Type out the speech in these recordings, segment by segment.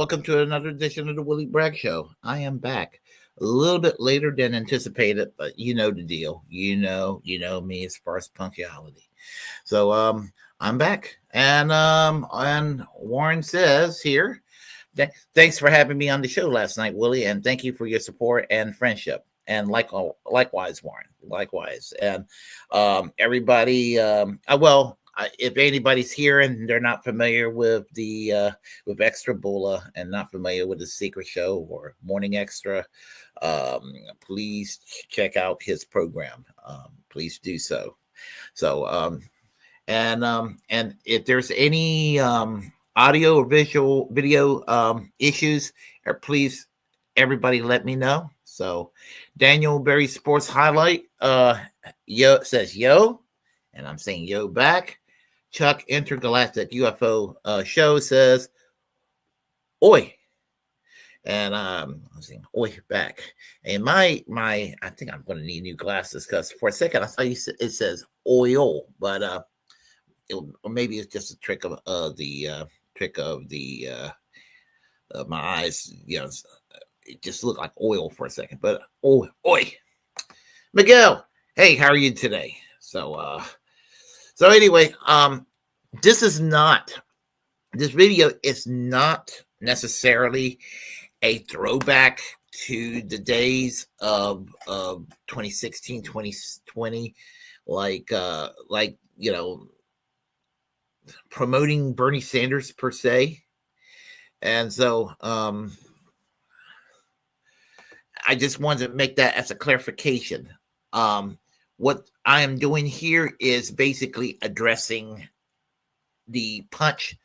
welcome to another edition of the Willie Bragg Show. I am back a little bit later than anticipated, but you know the deal. You know me as far as punctuality. So I'm back, and Warren says here, thanks for having me on the show last night, Willie, and thank you for your support and friendship. And likewise, Warren, likewise, and everybody. If anybody's here and they're not familiar with the with Extra Bula and not familiar with the Secret Show or Morning Extra, please check out his program. Please do so. So, and if there's any audio or video issues, please everybody let me know. So, Daniel Berry Sports Highlight yo says yo, and I'm saying yo back. Chuck Intergalactic UFO Show says oi, and I'm saying oi back. And my I think I'm going to need new glasses because for a second I thought it says oil, but or maybe it's just a trick of my eyes. It just looked like oil for a second. But oi, Miguel. Hey, how are you today? So anyway, this video is not necessarily a throwback to the days of 2016, 2020, like promoting Bernie Sanders per se. And so I just wanted to make that as a clarification. What I am doing here is basically addressing the punch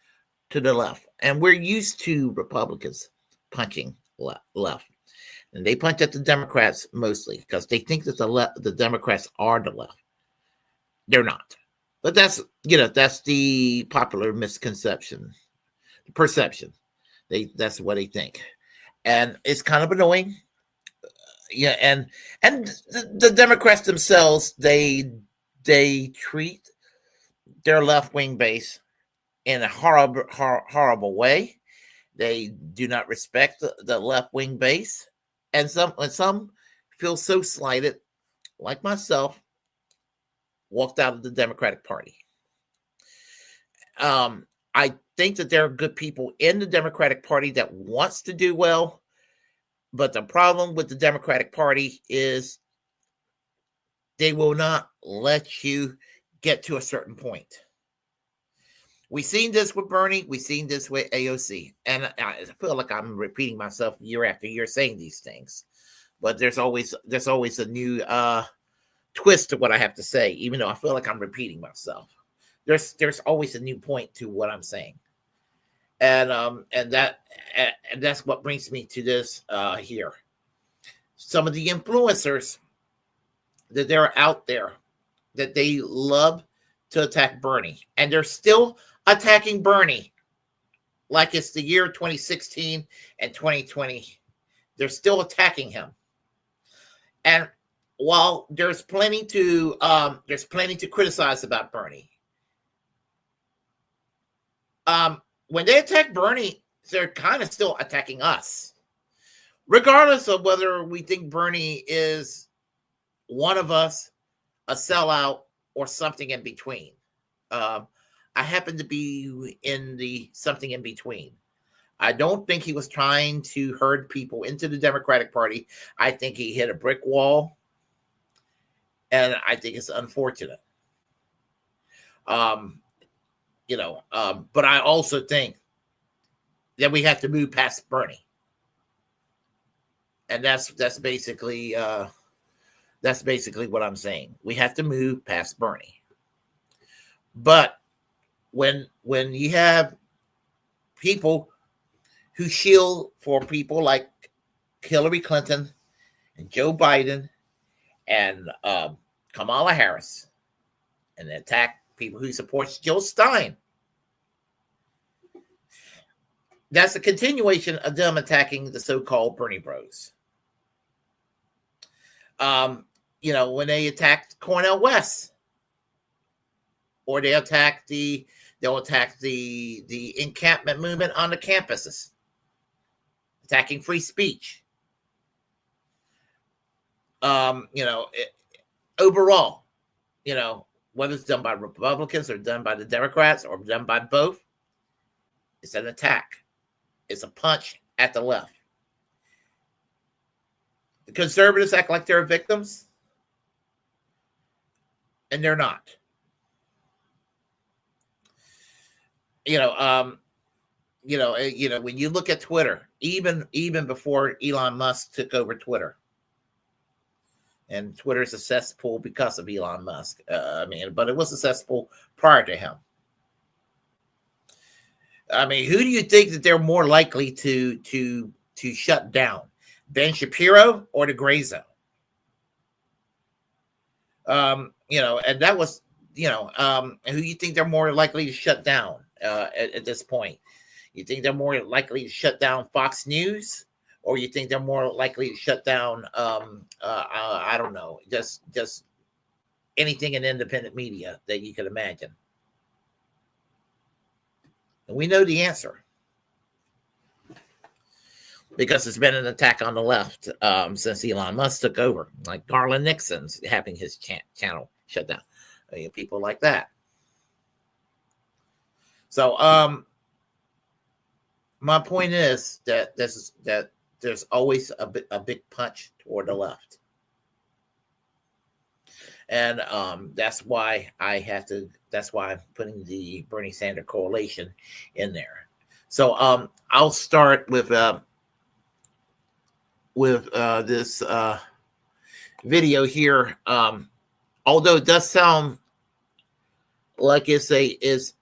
to the left. And we're used to Republicans punching left. And they punch at the Democrats mostly because they think that the Democrats are the left. They're not. But that's the popular misconception, perception. That's what they think. And it's kind of annoying. Yeah, and the Democrats themselves, they treat their left wing base in a horrible way. They do not respect the left wing base, and some feel so slighted, like myself, walked out of the Democratic Party. I think that there are good people in the Democratic Party that wants to do well. But the problem with the Democratic Party is they will not let you get to a certain point. We've seen this with Bernie. We've seen this with AOC. And I feel like I'm repeating myself year after year saying these things. But there's always a new twist to what I have to say, even though I feel like I'm repeating myself. There's always a new point to what I'm saying. And that's what brings me to this here. Some of the influencers that they're out there that they love to attack Bernie, and they're still attacking Bernie like it's the year 2016 and 2020. They're still attacking him. And while there's plenty to criticize about Bernie, when they attack Bernie, they're kind of still attacking us. Regardless of whether we think Bernie is one of us, a sellout, or something in between. I happen to be in the something in between. I don't think he was trying to herd people into the Democratic Party. I think he hit a brick wall. And I think it's unfortunate. But I also think that we have to move past Bernie, and that's basically what I'm saying. We have to move past Bernie. But when you have people who shield for people like Hillary Clinton and Joe Biden and Kamala Harris, and attack people who support Jill Stein, that's a continuation of them attacking the so-called Bernie Bros. When they attacked Cornel West, or they'll attack the encampment movement on the campuses. attacking free speech. Overall, whether it's done by Republicans or done by the Democrats or done by both, it's an attack. It's a punch at the left. The conservatives act like they're victims, and they're not. When you look at Twitter, even before Elon Musk took over Twitter, and Twitter is a cesspool because of Elon Musk. But it was a cesspool prior to him. Who do you think that they're more likely to shut down? Ben Shapiro or the Gray Zone? And that was, and who you think they're more likely to shut down at this point? You think they're more likely to shut down Fox News, or you think they're more likely to shut down, I don't know, just anything in independent media that you could imagine? And we know the answer, because it's been an attack on the left since Elon Musk took over, like Garland Nixon's having his channel shut down. People like that. So my point is that there's always a big punch toward the left, and that's why that's why I'm putting the Bernie Sanders coalition in there. So I'll start with this video here. Although it does sound like it is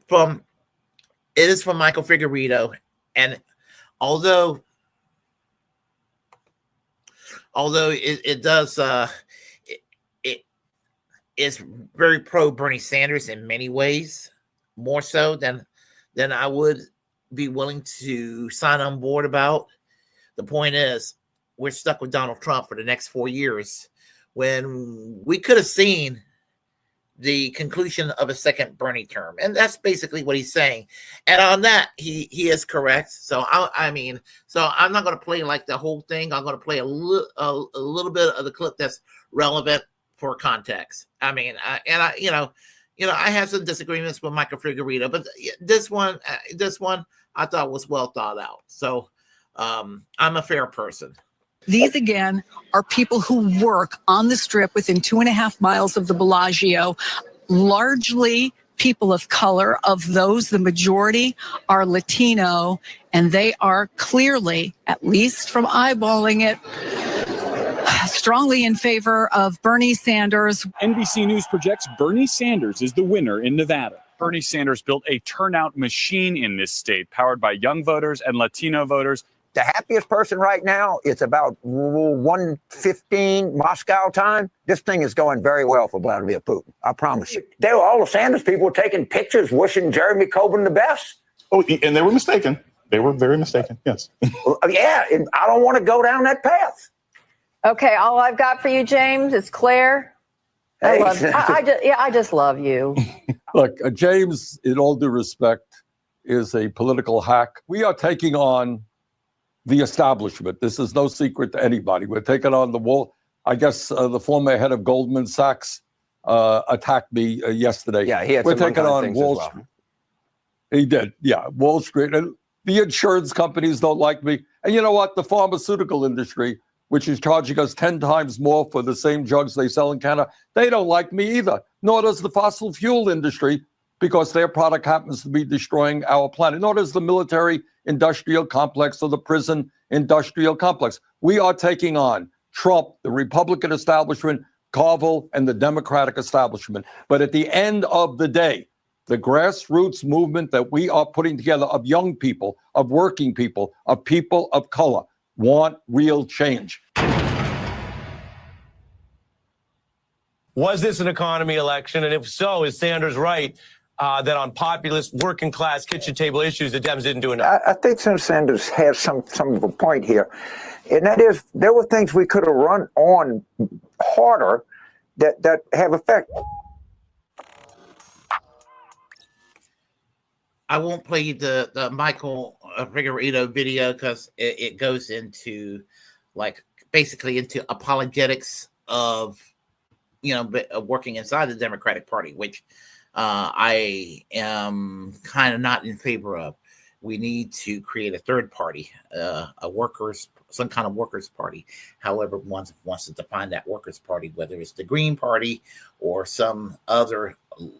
from Michael Figueredo, and although it does it's very pro Bernie Sanders in many ways, more so than I would be willing to sign on board about. The point is, we're stuck with Donald Trump for the next 4 years, when we could have seen the conclusion of a second Bernie term. And that's basically what he's saying. And on that, he is correct. So so I'm not going to play like the whole thing. I'm going to play a little bit of the clip that's relevant for context. I have some disagreements with Michael Figueredo, but this one I thought was well thought out. So I'm a fair person. These, again, are people who work on the Strip within 2.5 miles of the Bellagio, largely people of color. Of those, the majority are Latino, and they are clearly, at least from eyeballing it, strongly in favor of Bernie Sanders. NBC News projects Bernie Sanders is the winner in Nevada. Bernie Sanders built a turnout machine in this state, powered by young voters and Latino voters. The happiest person right now, it's about 1:15 Moscow time. This thing is going very well for Vladimir Putin. I promise you. All the Sanders people were taking pictures wishing Jeremy Corbyn the best. Oh, and they were mistaken. They were very mistaken, yes. Yeah, and I don't want to go down that path. Okay, all I've got for you, James, is Claire. Hey. I just love you. Look, James, in all due respect, is a political hack. We are taking on the establishment. This is no secret to anybody. We're taking on the wall. I guess the former head of Goldman Sachs attacked me yesterday. Yeah, he had We're some taking on Wall well. Street. He did, yeah, Wall Street. And the insurance companies don't like me. And you know what? The pharmaceutical industry, which is charging us 10 times more for the same drugs they sell in Canada, they don't like me either. Nor does the fossil fuel industry, because their product happens to be destroying our planet. Nor does the military industrial complex or the prison industrial complex. We are taking on Trump, the Republican establishment, Carville, and the Democratic establishment. But at the end of the day, the grassroots movement that we are putting together of young people, of working people, of people of color, want real change. Was this an economy election? And if so, is Sanders right that on populist, working class, kitchen table issues, the Dems didn't do enough? I think Senator Sanders has some of a point here. And that is, there were things we could have run on harder that have effect. I won't play the Michael Figueredo video because it goes into like basically into apologetics of working inside the Democratic Party, which I am kind of not in favor of. We need to create a third party, some kind of workers' party. However, one wants to define that workers' party, whether it's the Green Party or some other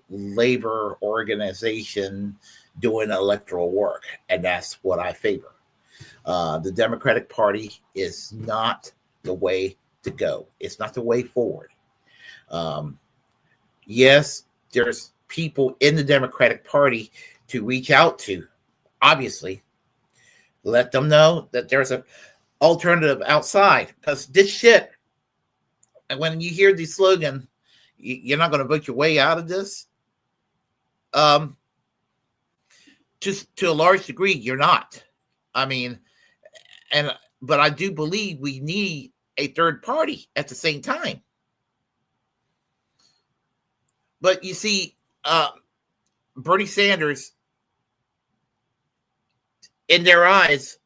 labor organization doing electoral work, and that's what I favor. The Democratic Party is not the way to go. It's not the way forward. Yes, there's people in the Democratic Party to reach out to. Obviously, let them know that there's an alternative outside, because this shit, and when you hear the slogan, you're not going to vote your way out of this. Just to a large degree, you're not. I mean, but I do believe we need a third party at the same time. But you see, Bernie Sanders, in their eyes,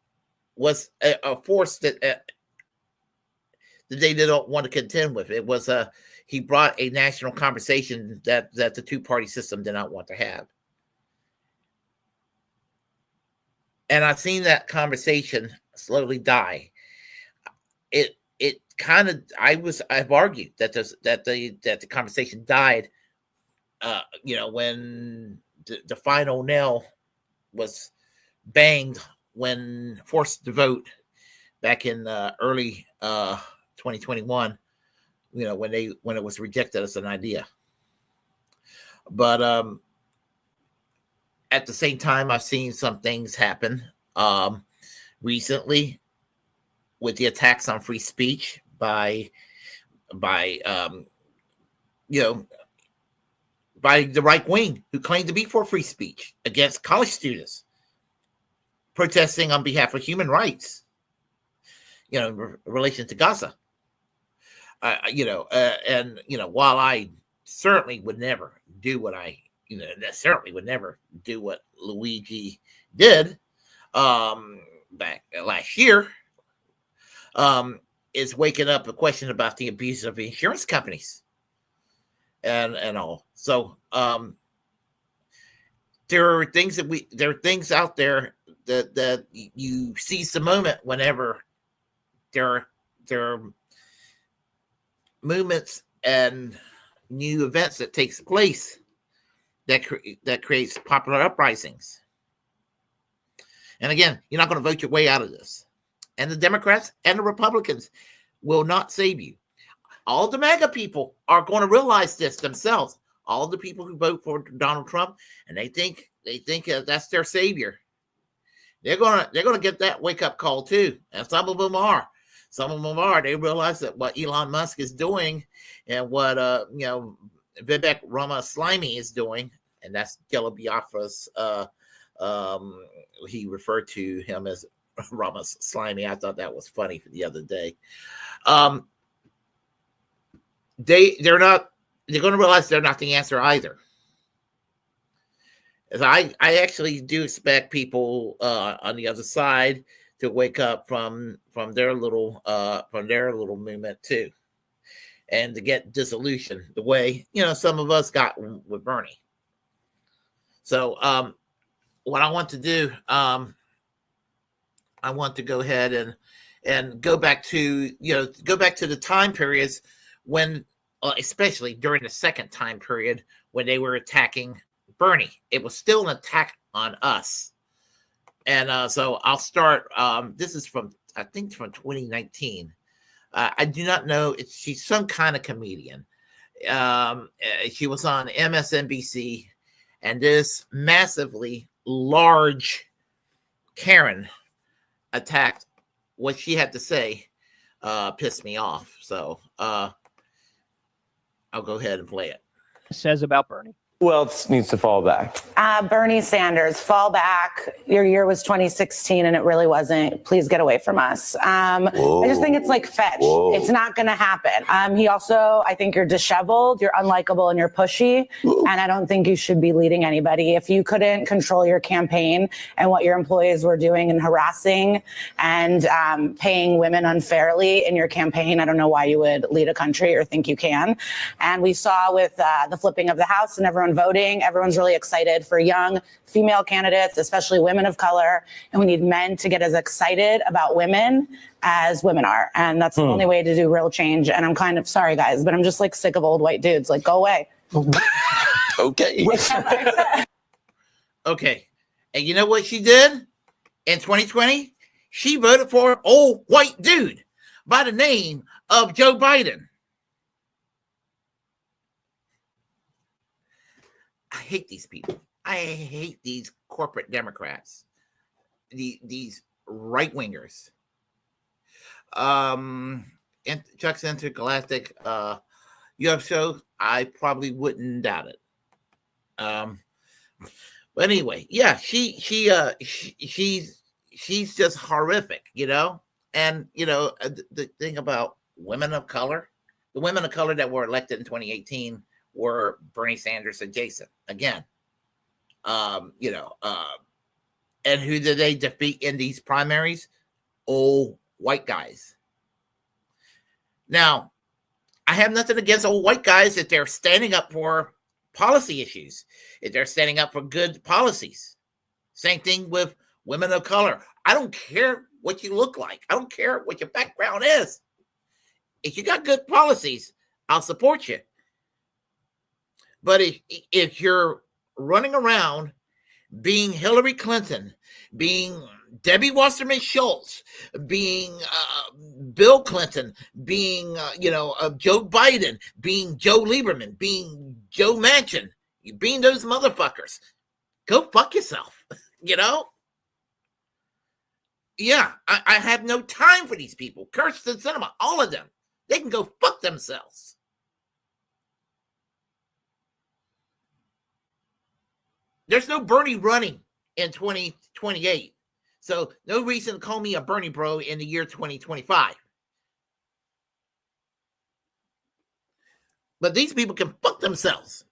was a force that they didn't want to contend with. It was he brought a national conversation that the two-party system did not want to have. And I've seen that conversation slowly die. It kind of I've argued that the conversation died. When the final nail was banged when forced to vote back in early 2021. When it was rejected as an idea. But at the same time, I've seen some things happen recently with the attacks on free speech by the right wing, who claimed to be for free speech against college students protesting on behalf of human rights, in relation to Gaza. While I certainly would never do what Luigi did back last year, is waking up a question about the abuse of insurance companies and all. So there are things out there that you seize the moment whenever there are movements and new events that takes place that creates popular uprisings. And again, you're not going to vote your way out of this. And the Democrats and the Republicans will not save you. All the MAGA people are going to realize this themselves. All the people who vote for Donald Trump, and they think that's their savior. They're gonna get that wake up call too, and some of them are. They realize that what Elon Musk is doing and what Vivek Ramaswamy is doing, and that's Gela Biafra's. He referred to him as Ramaswamy. I thought that was funny for the other day. They're going to realize they're not the answer either. As I actually do expect people on the other side to wake up from their little movement too, and to get disillusioned the way some of us got with Bernie. So what I want to do, I want to go ahead and go back to the time periods when, especially during the second time period when they were attacking Bernie. It was still an attack on us. And so I'll start. This is from 2019. I do not know. She's some kind of comedian. She was on MSNBC, and this massively large Karen attacked what she had to say. Pissed me off. So I'll go ahead and play it. Says about Bernie. Who else needs to fall back? Bernie Sanders, fall back. Your year was 2016 and it really wasn't. Please get away from us. I just think it's like fetch. It's not going to happen. He also, I think you're disheveled, you're unlikable, and you're pushy. And I don't think you should be leading anybody. If you couldn't control your campaign and what your employees were doing and harassing and paying women unfairly in your campaign, I don't know why you would lead a country or think you can. And we saw with the flipping of the House and everyone voting, everyone's really excited for young female candidates, especially women of color. And we need men to get as excited about women as women are. And that's the only way to do real change. And I'm kind of sorry, guys, but I'm just like sick of old white dudes. Like, go away. Okay. Okay. And you know what she did in 2020? She voted for an old white dude by the name of Joe Biden. I hate these people. I hate these corporate Democrats, these right wingers. And Chuck's Intergalactic UFO, I probably wouldn't doubt it. But anyway, yeah, she's just horrific, you know. And you know the thing about women of color, the women of color that were elected in 2018 were Bernie Sanders adjacent again. You know, and who did they defeat in these primaries? Old white guys. Now, I have nothing against old white guys if they're standing up for policy issues, if they're standing up for good policies. Same thing with women of color. I don't care what you look like. I don't care what your background is. If you got good policies, I'll support you. But if you're running around being Hillary Clinton, being Debbie Wasserman Schultz, being Bill Clinton, being Joe Biden, being Joe Lieberman, being Joe Manchin, you being those motherfuckers, go fuck yourself. You know? Yeah, I have no time for these people. Kirsten Sinema, all of them, they can go fuck themselves. There's no Bernie running in 2028. So no reason to call me a Bernie bro in the year 2025. But these people can fuck themselves.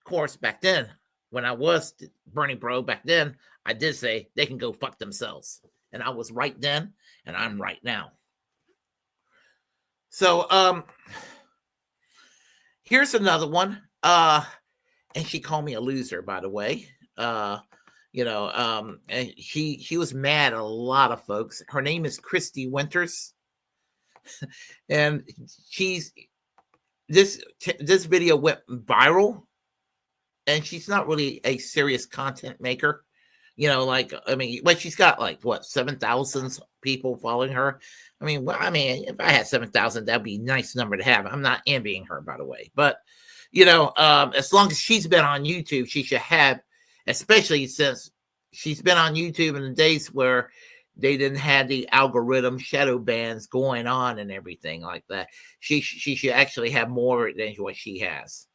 Of course, back then, when I was Bernie bro back then, I did say they can go fuck themselves. And I was right then, and I'm right now. So here's another one. And she called me a loser, by the way. And she was mad at a lot of folks. Her name is Christy Winters. And this video went viral. And she's not really a serious content maker. She's got 7,000 people following her. If I had 7,000, that'd be a nice number to have. I'm not envying her, by the way. But as long as she's been on YouTube, she should have, especially since she's been on YouTube in the days where they didn't have the algorithm shadow bans going on and everything like that. She should actually have more than what she has.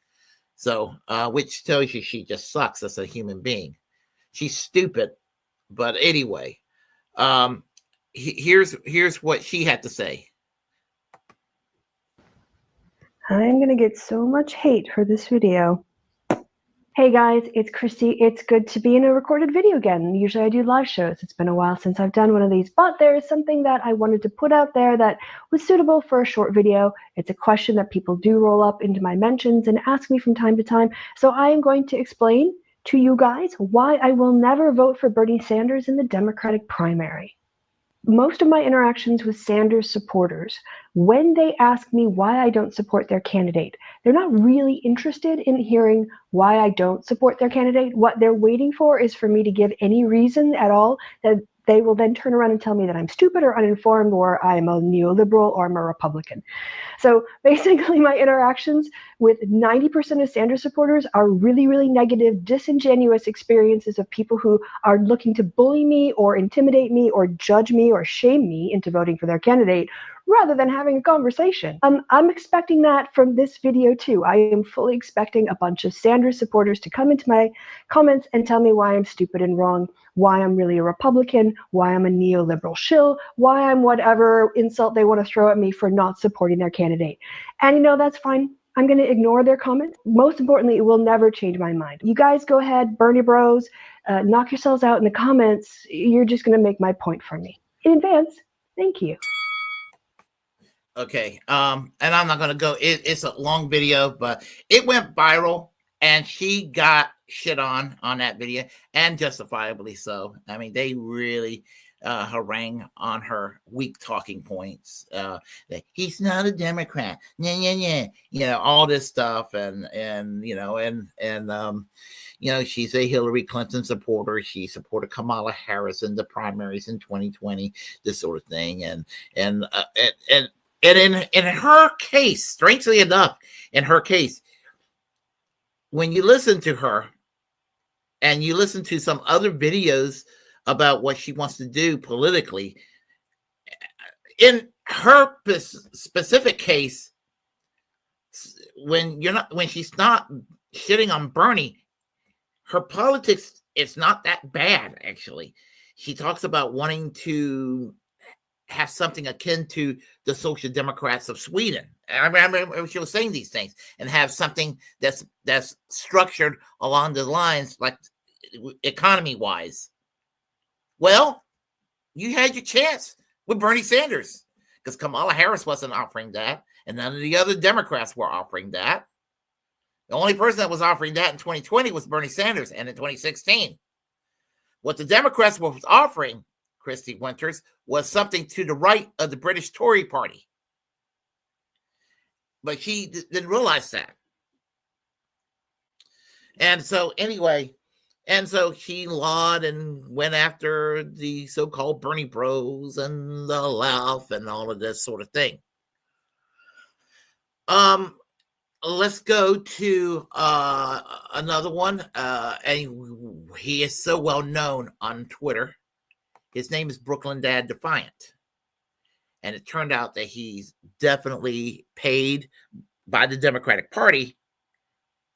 So, which tells you she just sucks as a human being. She's stupid. But anyway, here's what she had to say. I'm going to get so much hate for this video. Hey guys, it's Christy. It's good to be in a recorded video again. Usually I do live shows. It's been a while since I've done one of these, but there is something that I wanted to put out there that was suitable for a short video. It's a question that people do roll up into my mentions and ask me from time to time. So I am going to explain to you guys why I will never vote for Bernie Sanders in the Democratic primary. Most of my interactions with Sanders supporters, when they ask me why I don't support their candidate, they're not really interested in hearing why I don't support their candidate. What they're waiting for is for me to give any reason at all that they will then turn around and tell me that I'm stupid or uninformed or I'm a neoliberal or I'm a Republican. So basically my interactions with 90% of Sanders supporters are really, really negative, disingenuous experiences of people who are looking to bully me or intimidate me or judge me or shame me into voting for their candidate, rather than having a conversation. I'm expecting that from this video too. I am fully expecting a bunch of Sanders supporters to come into my comments and tell me why I'm stupid and wrong, why I'm really a Republican, why I'm a neoliberal shill, why I'm whatever insult they want to throw at me for not supporting their candidate. And that's fine. I'm going to ignore their comments. Most importantly, it will never change my mind. You guys go ahead, Bernie bros, knock yourselves out in the comments. You're just going to make my point for me. In advance, thank you. Okay. And I'm not going to go. It's a long video, but it went viral and she got shit on that video, and justifiably so. I mean, they really harangue on her weak talking points. That he's not a Democrat, all this stuff, and she's a Hillary Clinton supporter. She supported Kamala Harris in the primaries in 2020, this sort of thing, and in her case, strangely enough, in her case, when you listen to her and you listen to some other videos about what she wants to do politically, in her specific case, when she's not shitting on Bernie, her politics is not that bad, actually. She talks about wanting to have something akin to the Social Democrats of Sweden. I remember she was saying these things, and have something that's structured along the lines, like economy-wise. Well, you had your chance with Bernie Sanders, because Kamala Harris wasn't offering that, and none of the other Democrats were offering that. The only person that was offering that in 2020 was Bernie Sanders, and in 2016. What the Democrats were offering, Christy Winters, was something to the right of the British Tory party. But she didn't realize that. And so anyway, she lauded and went after the so-called Bernie bros and the left and all of this sort of thing. Let's go to another one. And he is so well known on Twitter. His name is Brooklyn Dad Defiant. And it turned out that he's definitely paid by the Democratic Party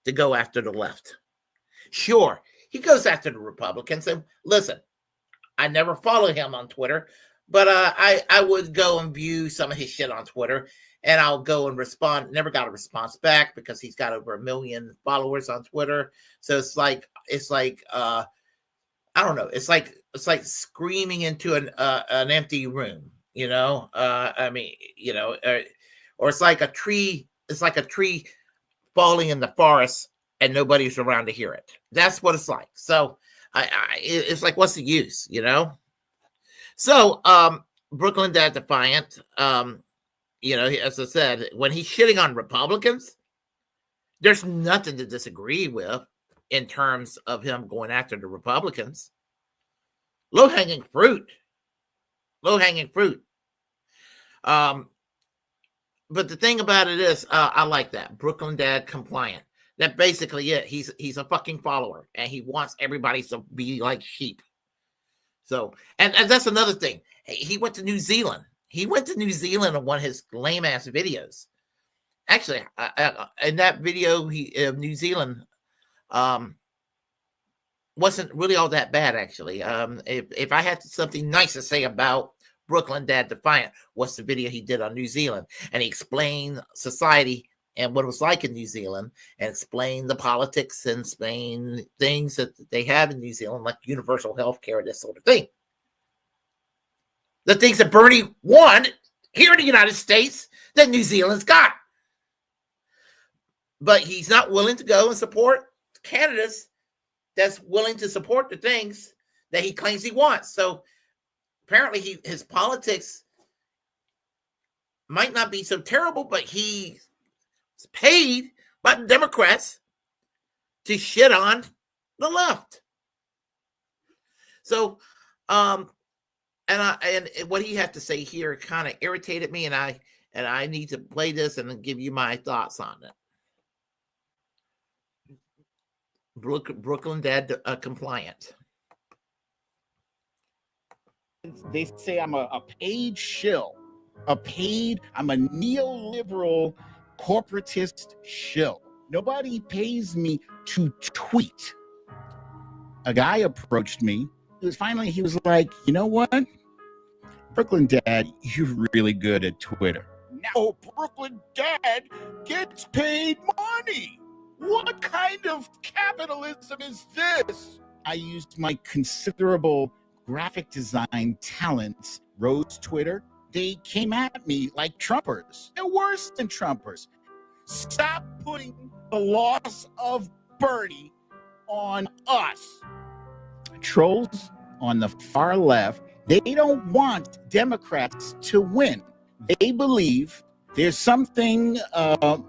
to go after the left. Sure, he goes after the Republicans. And listen, I never follow him on Twitter, but I would go and view some of his shit on Twitter, and I'll go and respond. Never got a response back because he's got over 1 million followers on Twitter. So it's like I don't know. It's like screaming into an empty room, or it's like a tree. It's like a tree falling in the forest and nobody's around to hear it. That's what it's like. So it's like, what's the use, So Brooklyn Dad Defiant, as I said, when he's shitting on Republicans, there's nothing to disagree with in terms of him going after the Republicans. Low-hanging fruit. But the thing about it is, I like that. Brooklyn Dad Compliant. That basically it. He's a fucking follower, and he wants everybody to be like sheep. So, and that's another thing. He went to New Zealand. He went to New Zealand on one of his lame-ass videos. Actually, in that video, New Zealand wasn't really all that bad, actually. If I had something nice to say about Brooklyn Dad Defiant, what's the video he did on New Zealand? And he explained society and what it was like in New Zealand, and explained the politics and explained things that they have in New Zealand, like universal health care, this sort of thing. The things that Bernie won here in the United States that New Zealand's got. But he's not willing to go and support candidates that's willing to support the things that he claims he wants. So apparently his politics might not be so terrible, but he's paid by the Democrats to shit on the left. So, and what he had to say here kind of irritated me, and I need to play this and give you my thoughts on it. Brooklyn Dad Compliant. They say I'm a paid shill I'm a neoliberal corporatist shill. Nobody pays me to tweet. A guy approached me. He was like, you know what? Brooklyn Dad, you're really good at Twitter. Now Brooklyn Dad gets paid money. What kind of capitalism is this? I used my considerable graphic design talents, rose Twitter. They came at me like Trumpers. They're worse than Trumpers. Stop putting the loss of Bernie on us. Trolls on the far left, they don't want Democrats to win. They believe there's something,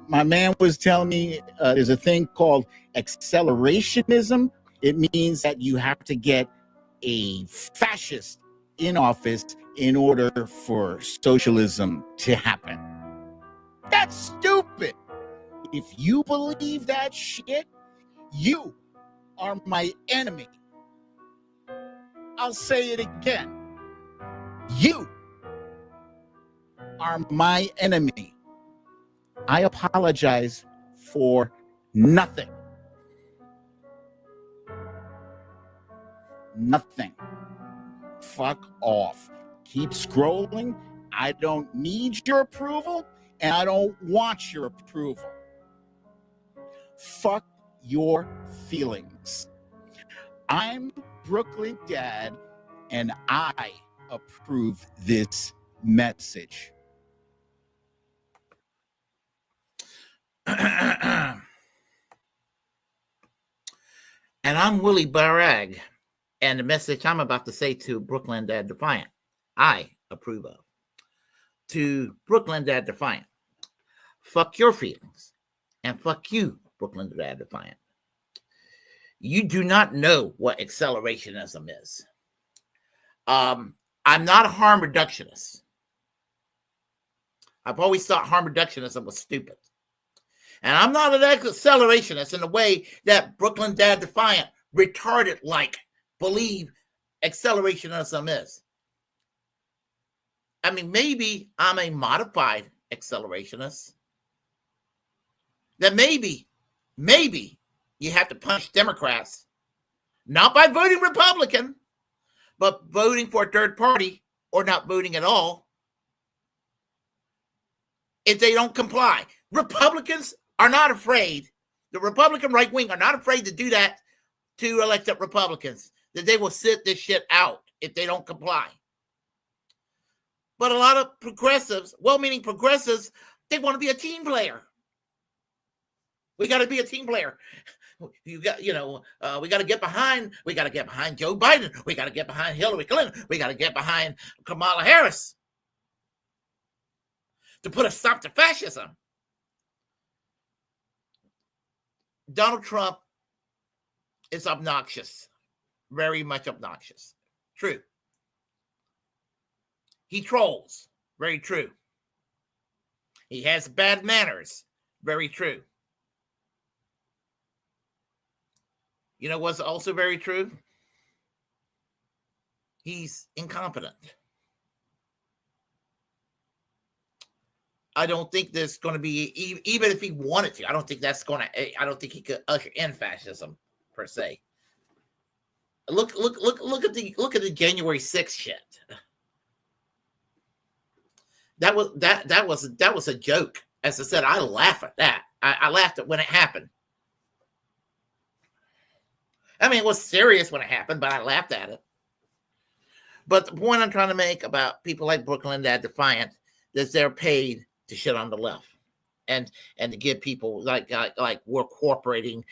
my man was telling me, there's a thing called accelerationism. It means that you have to get a fascist in office in order for socialism to happen. That's stupid. If you believe that shit, you are my enemy. I'll say it again. You are my enemy. I apologize for nothing. Nothing. Fuck off. Keep scrolling. I don't need your approval, and I don't want your approval. Fuck your feelings. I'm Brooklyn Dad, and I approve this message. And I'm Willie Barag, and the message I'm about to say to Brooklyn Dad Defiant, I approve of. To Brooklyn Dad Defiant, fuck your feelings, and fuck you, Brooklyn Dad Defiant. You do not know what accelerationism is. I'm not a harm reductionist. I've always thought harm reductionism was stupid. And I'm not an accelerationist in the way that Brooklyn Dad Defiant retarded like believe accelerationism is. I mean, maybe I'm a modified accelerationist. That maybe you have to punish Democrats, not by voting Republican, but voting for a third party or not voting at all if they don't comply. Republicans are not afraid. The Republican right wing are not afraid to do that to elected Republicans, that they will sit this shit out if they don't comply. But a lot of progressives, well-meaning progressives, they want to be a team player. We got to be a team player. We got to get behind. We got to get behind Joe Biden. We got to get behind Hillary Clinton. We got to get behind Kamala Harris to put a stop to fascism. Donald Trump is obnoxious, very much obnoxious. True. He trolls, very true. He has bad manners, very true. You know what's also very true? He's incompetent. I don't think there's going to be, even if he wanted to, I don't think he could usher in fascism per se. Look at the January 6th shit. That was a joke. As I said, I laugh at that. I laughed at when it happened. I mean, it was serious when it happened, but I laughed at it. But the point I'm trying to make about people like Brooklyn Dad Defiant is they're paid to shit on the left and to give people like we're cooperating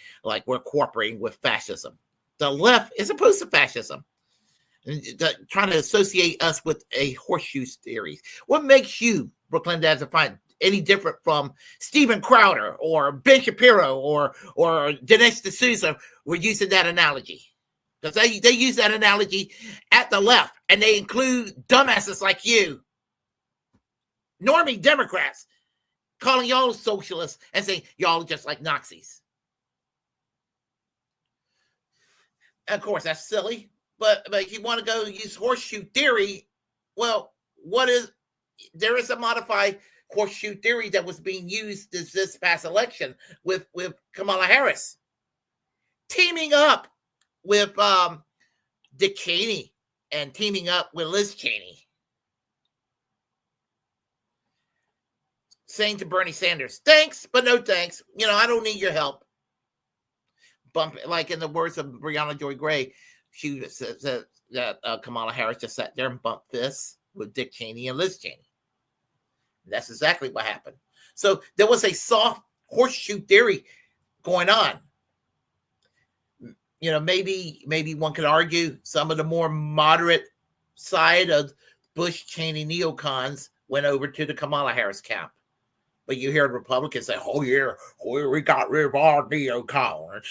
with fascism. The left is opposed to fascism. Trying to associate us with a horseshoe theory. What makes you, Brooklyn Dad Defiant, any different from Steven Crowder or Ben Shapiro or Dinesh D'Souza? We're using that analogy because they use that analogy at the left, and they include dumbasses like you, normie Democrats, calling y'all socialists and saying y'all just like Nazis. Of course, that's silly, but if you want to go use horseshoe theory, well, what is there is a modified horseshoe theory that was being used this past election with Kamala Harris teaming up with Dick Cheney and teaming up with Liz Cheney. Saying to Bernie Sanders, thanks, but no thanks. I don't need your help. Bump, like in the words of Brianna Joy Gray, she said that Kamala Harris just sat there and bumped fists with Dick Cheney and Liz Cheney. That's exactly what happened. So there was a soft horseshoe theory going on. Maybe one could argue some of the more moderate side of Bush Cheney neocons went over to the Kamala Harris camp. But you hear Republicans say, oh, yeah, we got rid of our neocons.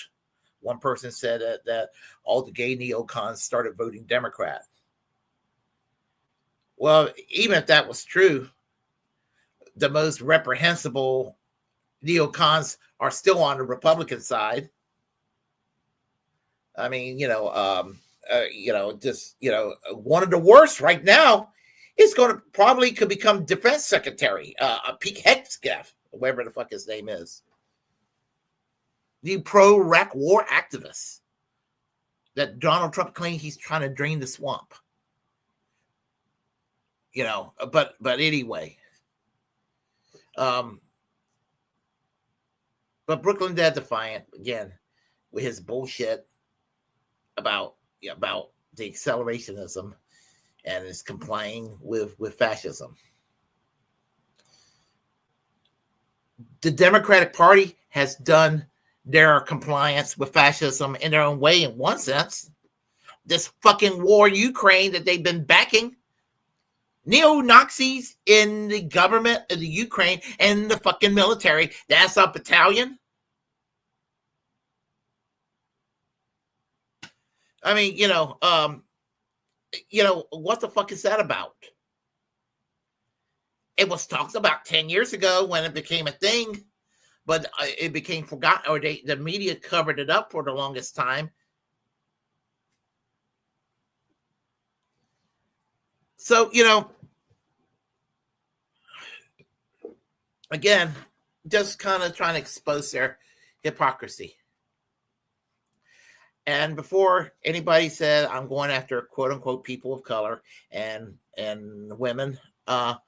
One person said that all the gay neocons started voting Democrat. Well, even if that was true, the most reprehensible neocons are still on the Republican side. I mean, one of the worst right now is could become defense secretary, Pete Hegseth, whatever the fuck his name is. The pro-Iraq war activist that Donald Trump claims he's trying to drain the swamp. But anyway. But Brooklyn Dead Defiant, again, with his bullshit about the accelerationism and is complying with fascism. The Democratic Party has done their compliance with fascism in their own way, in one sense. This fucking war in Ukraine that they've been backing. Neo-Nazis in the government of the Ukraine and the fucking military. That's a battalion. I mean, what the fuck is that about? It was talked about 10 years ago when it became a thing, but it became forgotten, or the media covered it up for the longest time. So, again, just kind of trying to expose their hypocrisy. And before anybody said I'm going after quote unquote people of color and women, there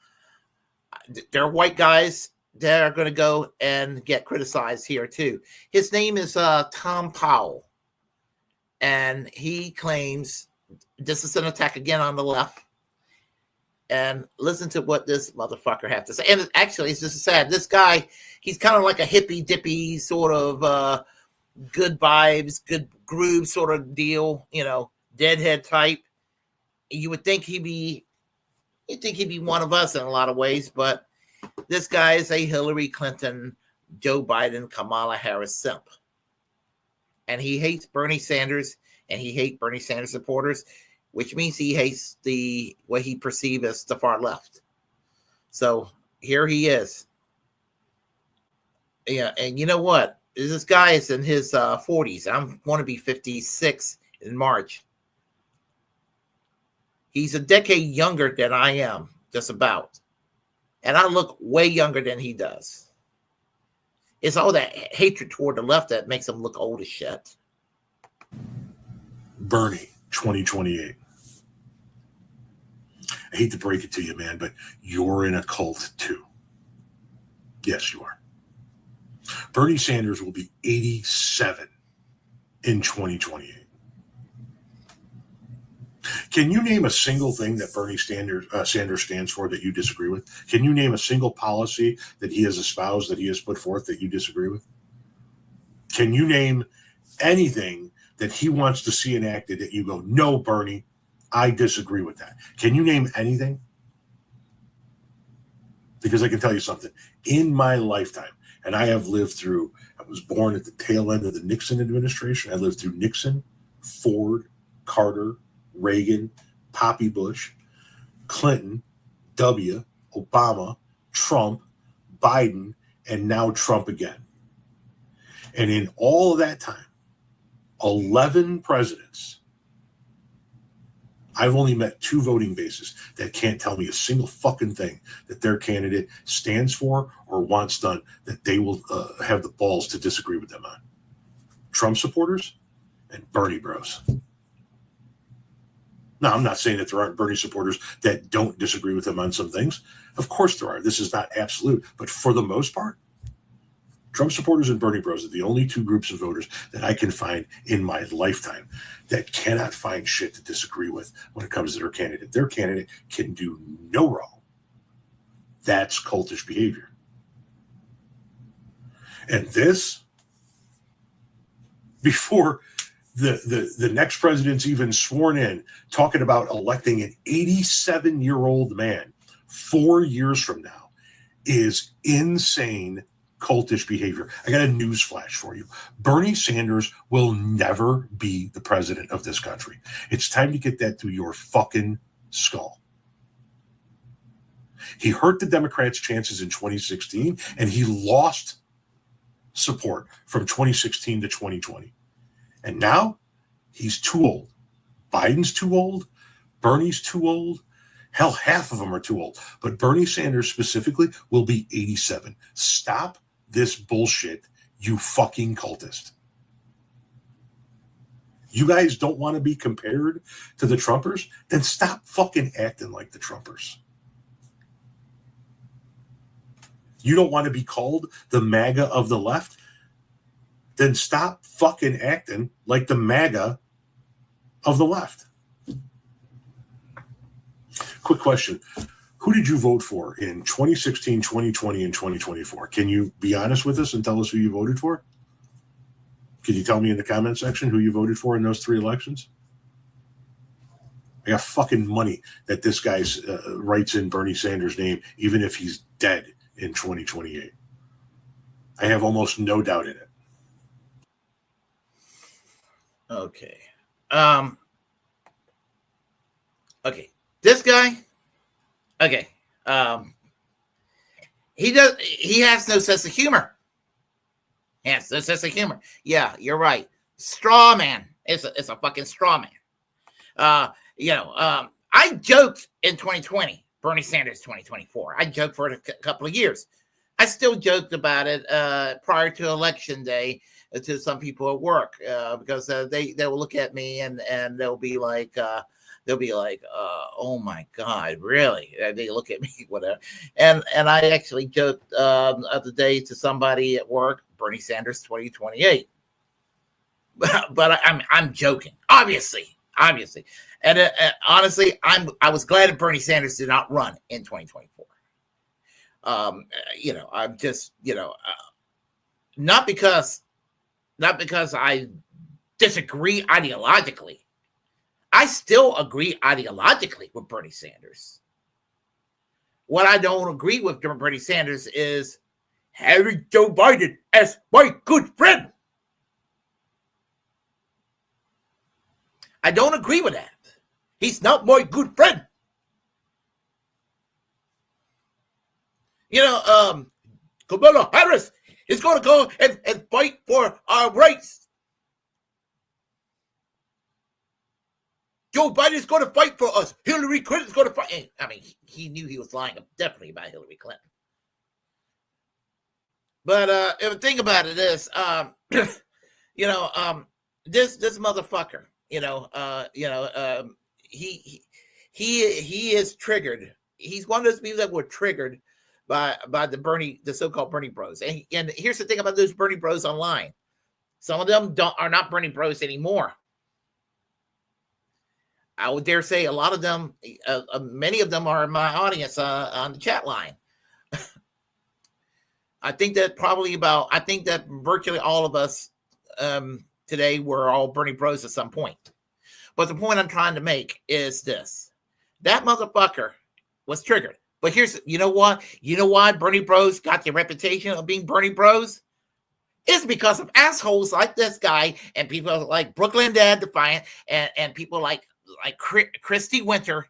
are white guys that are going to go and get criticized here too. His name is Tom Powell, and he claims this is an attack again on the left. And listen to what this motherfucker had to say. And actually, it's just sad. This guy, he's kind of like a hippy dippy sort of good vibes, good groove sort of deal, deadhead type. You would think he'd be one of us in a lot of ways, but this guy is a Hillary Clinton, Joe Biden, Kamala Harris simp. And he hates Bernie Sanders, and he hates Bernie Sanders supporters, which means he hates what he perceives as the far left. So here he is. Yeah, and you know what? This guy is in his 40s. I'm going to be 56 in March. He's a decade younger than I am, just about. And I look way younger than he does. It's all that hatred toward the left that makes him look old as shit. Bernie, 2028. I hate to break it to you, man, but you're in a cult too. Yes, you are. Bernie Sanders will be 87 in 2028. Can you name a single thing that Bernie Sanders stands for that you disagree with? Can you name a single policy that he has espoused, that he has put forth that you disagree with? Can you name anything that he wants to see enacted that you go, no, Bernie, I disagree with that? Can you name anything? Because I can tell you something. In my lifetime, and I have lived through, I was born at the tail end of the Nixon administration. I lived through Nixon, Ford, Carter, Reagan, Poppy Bush, Clinton, W, Obama, Trump, Biden, and now Trump again. And in all of that time, 11 presidents, I've only met 2 voting bases that can't tell me a single fucking thing that their candidate stands for or wants done that they will have the balls to disagree with them on. Trump supporters and Bernie bros. Now, I'm not saying that there aren't Bernie supporters that don't disagree with him on some things. Of course there are. This is not absolute. But for the most part, Trump supporters and Bernie bros are the only 2 groups of voters that I can find in my lifetime that cannot find shit to disagree with when it comes to their candidate. Their candidate can do no wrong. That's cultish behavior. And this, before the next president's even sworn in, talking about electing an 87-year-old man 4 years from now, is insane cultish behavior. I got a news flash for you. Bernie Sanders will never be the president of this country. It's time to get that through your fucking skull. He hurt the Democrats' chances in 2016, and he lost support from 2016 to 2020. And now he's too old. Biden's too old. Bernie's too old. Hell, half of them are too old. But Bernie Sanders specifically will be 87. Stop this bullshit, you fucking cultist. You guys don't want to be compared to the Trumpers? Then stop fucking acting like the Trumpers. You don't want to be called the MAGA of the left? Then stop fucking acting like the MAGA of the left. Quick question. Who did you vote for in 2016, 2020, and 2024? Can you be honest with us and tell us who you voted for? Can you tell me in the comment section who you voted for in those 3 elections? I got fucking money that this guy writes in Bernie Sanders' name, even if he's dead in 2028. I have almost no doubt in it. Okay. Okay. This guy. Okay. He has no sense of humor. He has no sense of humor. Yeah, you're right. Straw man. It's a fucking straw man. I joked in 2020, Bernie Sanders 2024. I joked for a couple of years. I still joked about it prior to election day to some people at work because they will look at me and they'll be like, oh my God, really? And they look at me, whatever. And I actually joked the other day to somebody at work, Bernie Sanders 2028. But I'm joking, obviously. And honestly, I was glad that Bernie Sanders did not run in 2024. I'm just, not because I disagree ideologically. I still agree ideologically with Bernie Sanders. What I don't agree with Bernie Sanders is having Joe Biden as my good friend. I don't agree with that. He's not my good friend. Kamala Harris is going to go and fight for our rights. Joe Biden is going to fight for us. Hillary Clinton is going to fight. I mean, he knew he was lying definitely about Hillary Clinton. But if the thing about it is, this motherfucker, he is triggered. He's one of those people that were triggered by the so-called Bernie Bros. And here's the thing about those Bernie Bros online: some of them are not Bernie Bros anymore. I would dare say a lot of them, many of them are in my audience on the chat line. I think that virtually all of us today were all Bernie Bros at some point. But the point I'm trying to make is this: that motherfucker was triggered. But you know what? You know why Bernie Bros got the reputation of being Bernie Bros? It's because of assholes like this guy and people like Brooklyn Dad Defiant and people like Christy Winter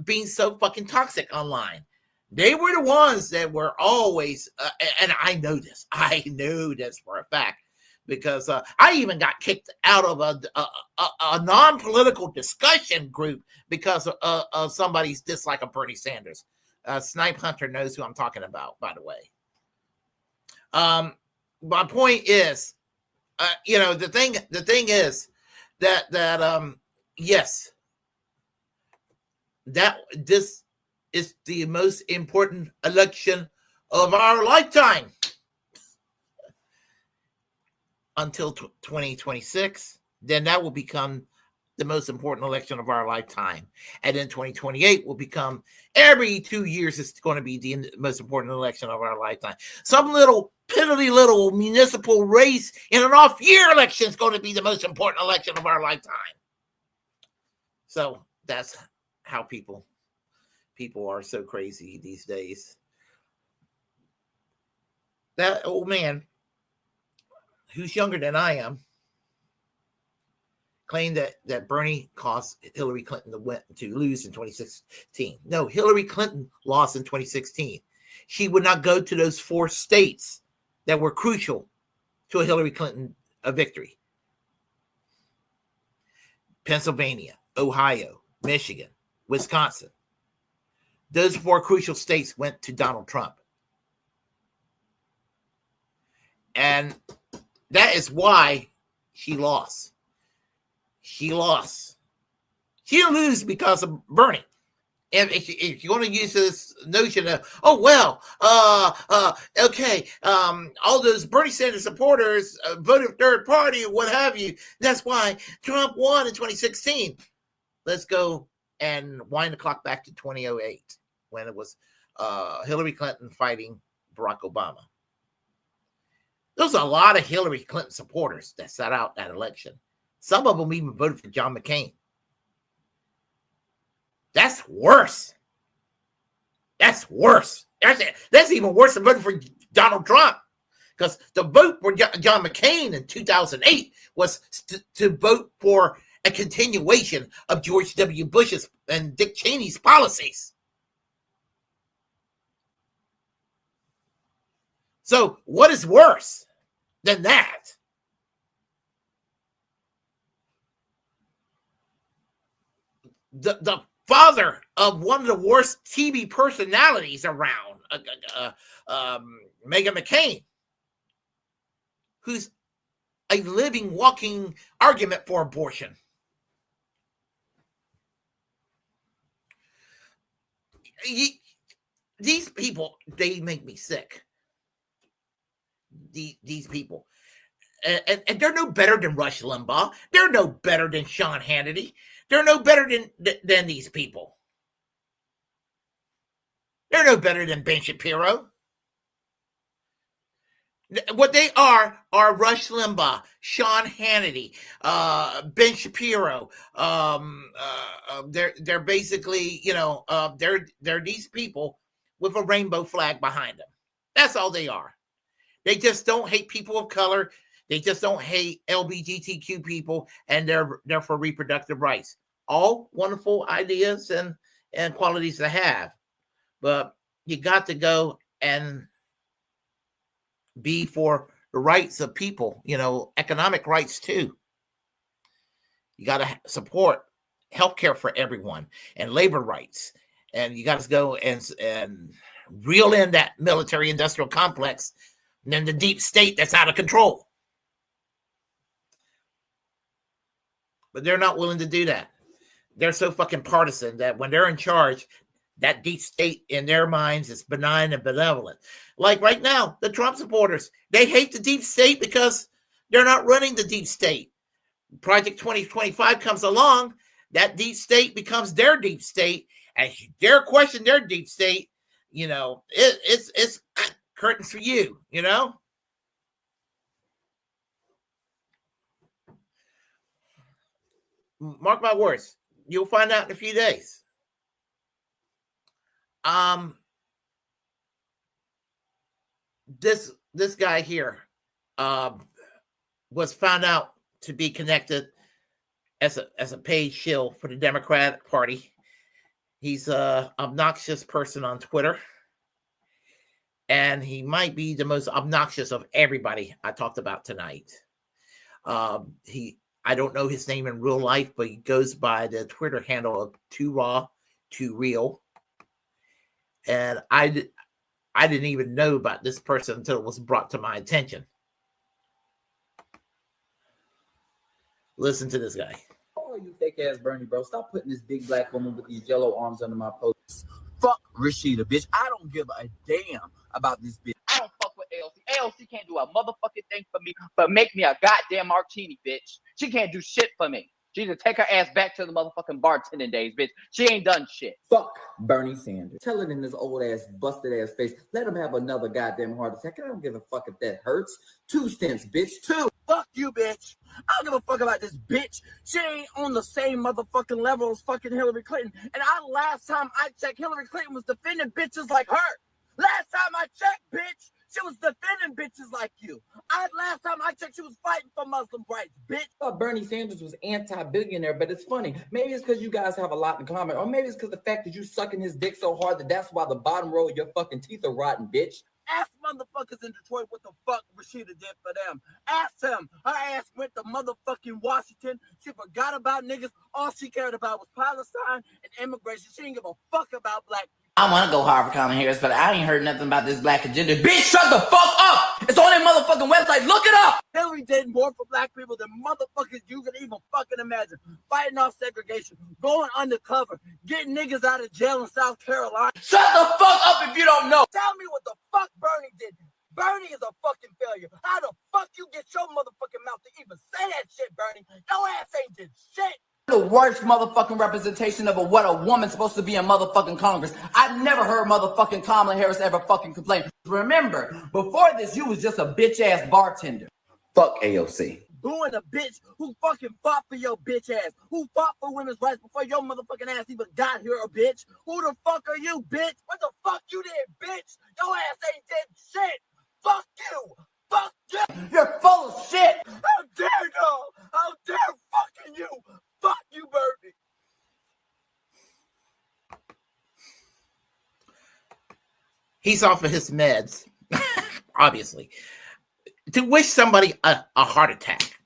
being so fucking toxic online. They were the ones that were always, and I know this for a fact. because I even got kicked out of a non-political discussion group because of somebody's dislike of Bernie Sanders. Snipe Hunter knows who I'm talking about, by the way. My point is, the thing is that yes, that this is the most important election of our lifetime until 2026. Then that will become the most important election of our lifetime. And then 2028 will become, every 2 years it's going to be the most important election of our lifetime. Some little piddly little municipal race in an off-year election is going to be the most important election of our lifetime. So that's how people are so crazy these days. That old man, who's younger than I am, claimed that Bernie caused Hillary Clinton to lose in 2016. No, Hillary Clinton lost in 2016. She would not go to those 4 states that were crucial to a Hillary Clinton victory. Pennsylvania, Ohio, Michigan, Wisconsin. Those 4 crucial states went to Donald Trump. And that is why she lost. She lost. She didn't lose because of Bernie. And if you're going to use this notion of, okay, all those Bernie Sanders supporters voted third party or what have you, that's why Trump won in 2016. Let's go and wind the clock back to 2008 when it was Hillary Clinton fighting Barack Obama. There's a lot of Hillary Clinton supporters that sat out that election. Some of them even voted for John McCain. That's worse. That's worse. That's even worse than voting for Donald Trump. Because the vote for John McCain in 2008 was to vote for a continuation of George W. Bush's and Dick Cheney's policies. So what is worse than that? The father of one of the worst TV personalities around, Meghan McCain, who's a living, walking argument for abortion. These people, they make me sick. These people. And they're no better than Rush Limbaugh. They're no better than Sean Hannity. They're no better than these people. They're no better than Ben Shapiro. What they are Rush Limbaugh, Sean Hannity, Ben Shapiro. They're basically, they're these people with a rainbow flag behind them. That's all they are. They just don't hate people of color. They just don't hate LGBTQ people, and they're for reproductive rights. All wonderful ideas and qualities to have, but you got to go and be for the rights of people, economic rights too. You got to support healthcare for everyone and labor rights, and you got to go and reel in that military-industrial complex and then the deep state that's out of control. But they're not willing to do that. They're so fucking partisan that when they're in charge, that deep state in their minds is benign and benevolent. Like right now, the Trump supporters, they hate the deep state because they're not running the deep state. Project 2025 comes along, that deep state becomes their deep state, and if you dare question their deep state, it's curtains for you, Mark my words, you'll find out in a few days. This guy here was found out to be connected as a paid shill for the Democratic Party. He's an obnoxious person on Twitter, and he might be the most obnoxious of everybody I talked about tonight. I don't know his name in real life, but he goes by the Twitter handle of Too Raw, Too Real. And I didn't even know about this person until it was brought to my attention. Listen to this guy. Oh, you fake ass Bernie, bro. Stop putting this big black woman with these yellow arms under my post. Fuck Rashida, bitch. I don't give a damn about this bitch. I don't fuck with AOC. AOC can't do a motherfucking thing for me, but make me a goddamn martini, bitch. She can't do shit for me. She need to take her ass back to the motherfucking bartending days, bitch. She ain't done shit. Fuck Bernie Sanders. Tell it in this old ass, busted ass face. Let him have another goddamn heart attack. I don't give a fuck if that hurts. 2 stents, bitch. 2. Fuck you, bitch. I don't give a fuck about this bitch. She ain't on the same motherfucking level as fucking Hillary Clinton. And last time I checked, Hillary Clinton was defending bitches like her. Last time I checked, bitch, she was defending bitches like you. Last time I checked, she was fighting for Muslim rights, bitch. I thought Bernie Sanders was anti-billionaire, but it's funny. Maybe it's because you guys have a lot in common, or maybe it's because the fact that you sucking his dick so hard that's why the bottom row of your fucking teeth are rotten, bitch. Ask motherfuckers in Detroit what the fuck Rashida did for them. Ask them. Her ass went to motherfucking Washington. She forgot about niggas. All she cared about was Palestine and immigration. She didn't give a fuck about black people. I want to go hard for Kamala Harris, but I ain't heard nothing about this black agenda. Bitch, shut the fuck up! It's on that motherfucking website. Look it up! Hillary did more for black people than motherfuckers you can even fucking imagine. Fighting off segregation, going undercover, getting niggas out of jail in South Carolina. Shut the fuck up if you don't know! Tell me what the fuck Bernie did. Bernie is a fucking failure. How the fuck you get your motherfucking mouth to even say that shit, Bernie? Your ass ain't did shit. The worst motherfucking representation of what a woman's supposed to be in motherfucking Congress. I've never heard motherfucking Kamala Harris ever fucking complain. Remember, before this, you was just a bitch-ass bartender. Fuck AOC. Booing a bitch who fucking fought for your bitch ass. Who fought for women's rights before your motherfucking ass even got here, a bitch. Who the fuck are you, bitch? What the fuck you did, bitch? Your ass ain't did shit. Fuck you. Fuck you. You're full of shit. How dare you? How dare fucking you? Fuck you, Bernie. He's off of his meds, obviously. To wish somebody a heart attack,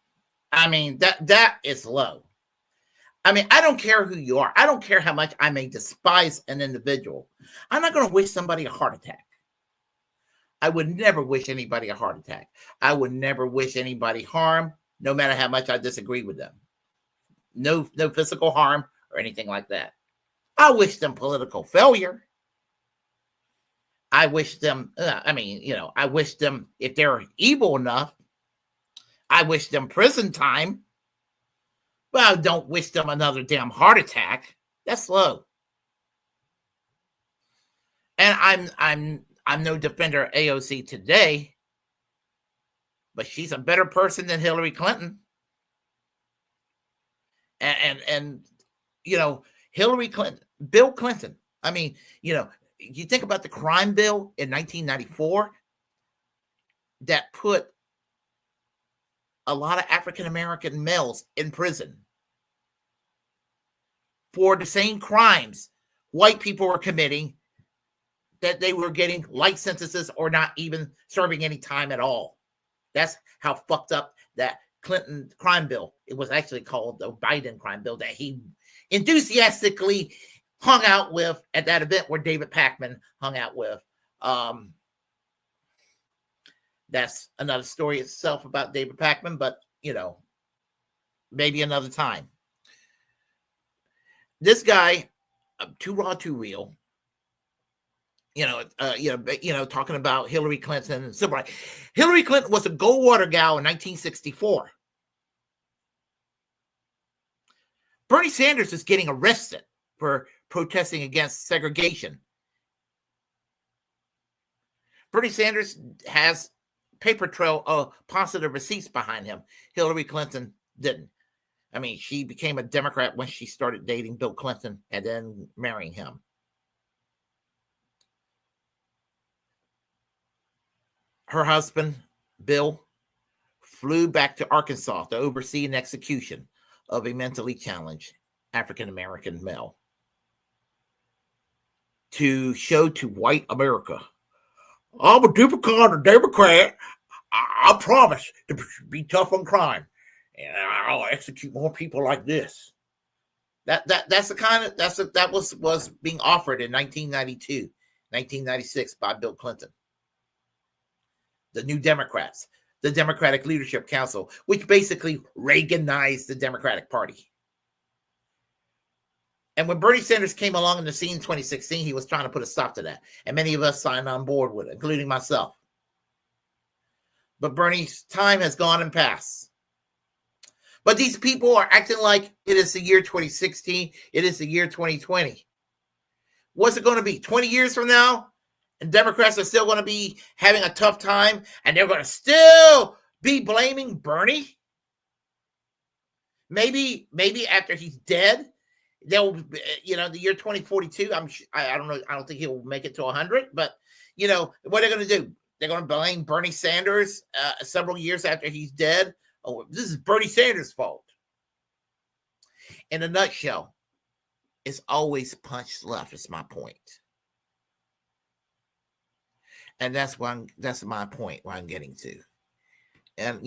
I mean, that is low. I mean, I don't care who you are. I don't care how much I may despise an individual. I'm not going to wish somebody a heart attack. I would never wish anybody a heart attack. I would never wish anybody harm, no matter how much I disagree with them. No physical harm or anything like that. I wish them political failure. I wish them, I wish them, if they're evil enough, I wish them prison time. But I don't wish them another damn heart attack. That's low. And I'm no defender of AOC today, but she's a better person than Hillary Clinton. And Hillary Clinton, Bill Clinton. I mean, you think about the crime bill in 1994 that put a lot of African-American males in prison for the same crimes white people were committing, that they were getting light sentences or not even serving any time at all. That's how fucked up that Clinton crime bill. It was actually called the Biden crime bill that he enthusiastically hung out with at that event where David Pakman hung out with. That's another story itself about David Pakman, but maybe another time. This guy, Too Raw, Too Real, talking about Hillary Clinton and civil rights. Hillary Clinton was a Goldwater gal in 1964. Bernie Sanders is getting arrested for protesting against segregation. Bernie Sanders has paper trail of positive receipts behind him. Hillary Clinton didn't. I mean, she became a Democrat when she started dating Bill Clinton and then marrying him. Her husband, Bill, flew back to Arkansas to oversee an execution of a mentally challenged African-American male to show to white America, I'm a Democrat. I promise to be tough on crime. And I'll execute more people like this. That's the kind of that was being offered in 1992, 1996 by Bill Clinton. The New Democrats, the Democratic Leadership Council, which basically Reaganized the Democratic Party. And when Bernie Sanders came along in the scene in 2016, he was trying to put a stop to that. And many of us signed on board with it, including myself. But Bernie's time has gone and passed. But these people are acting like it is the year 2016. It is the year 2020. What's it going to be? 20 years from now? And Democrats are still going to be having a tough time, and they're going to still be blaming Bernie? Maybe after he's dead, they'll, the year 2042, I don't know. I don't think he'll make it to 100, but, what are they going to do? They're going to blame Bernie Sanders several years after he's dead. Oh, this is Bernie Sanders' fault. In a nutshell, it's always punch left. Is my point. And that's my point where I'm getting to. And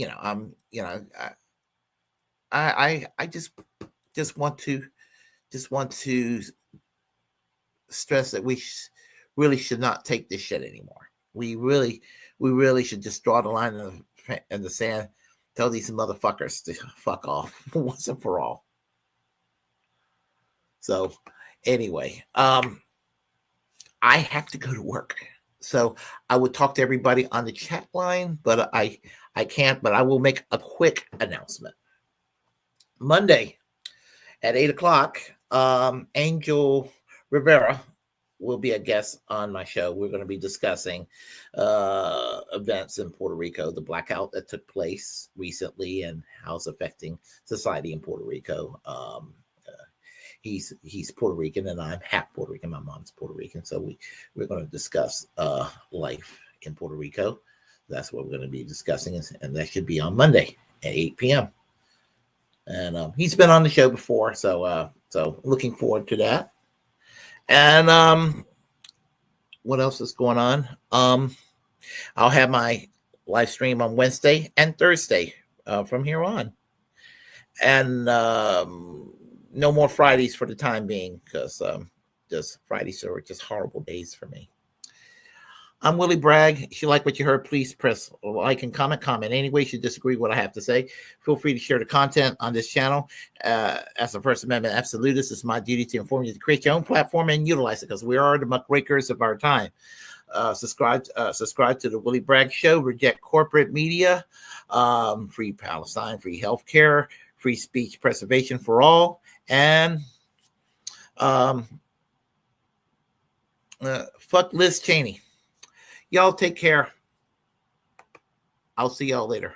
I just want to stress that we really should not take this shit anymore. We really should just draw the line in the sand, tell these motherfuckers to fuck off once and for all. So anyway, I have to go to work. So I would talk to everybody on the chat line, but I can't, but I will make a quick announcement. Monday at 8:00, Angel Rivera will be a guest on my show. We're going to be discussing events in Puerto Rico, the blackout that took place recently and how it's affecting society in Puerto Rico. He's Puerto Rican and I'm half Puerto Rican. My mom's Puerto Rican. So we're going to discuss life in Puerto Rico. That's what we're going to be discussing. And that should be on Monday at 8 p.m. And he's been on the show before. So looking forward to that. And what else is going on? I'll have my live stream on Wednesday and Thursday from here on. And no more Fridays for the time being, because just Fridays are just horrible days for me. I'm Willie Bragg. If you like what you heard, please press like and comment any way you disagree with what I have to say. Feel free to share the content on this channel. As a First Amendment absolutist, it's my duty to inform you to create your own platform and utilize it, because we are the muckrakers of our time. Subscribe to the Willie Bragg Show. Reject corporate media. Free Palestine, free healthcare, free speech preservation for all, and fuck Liz Cheney. Y'all take care. I'll see y'all later.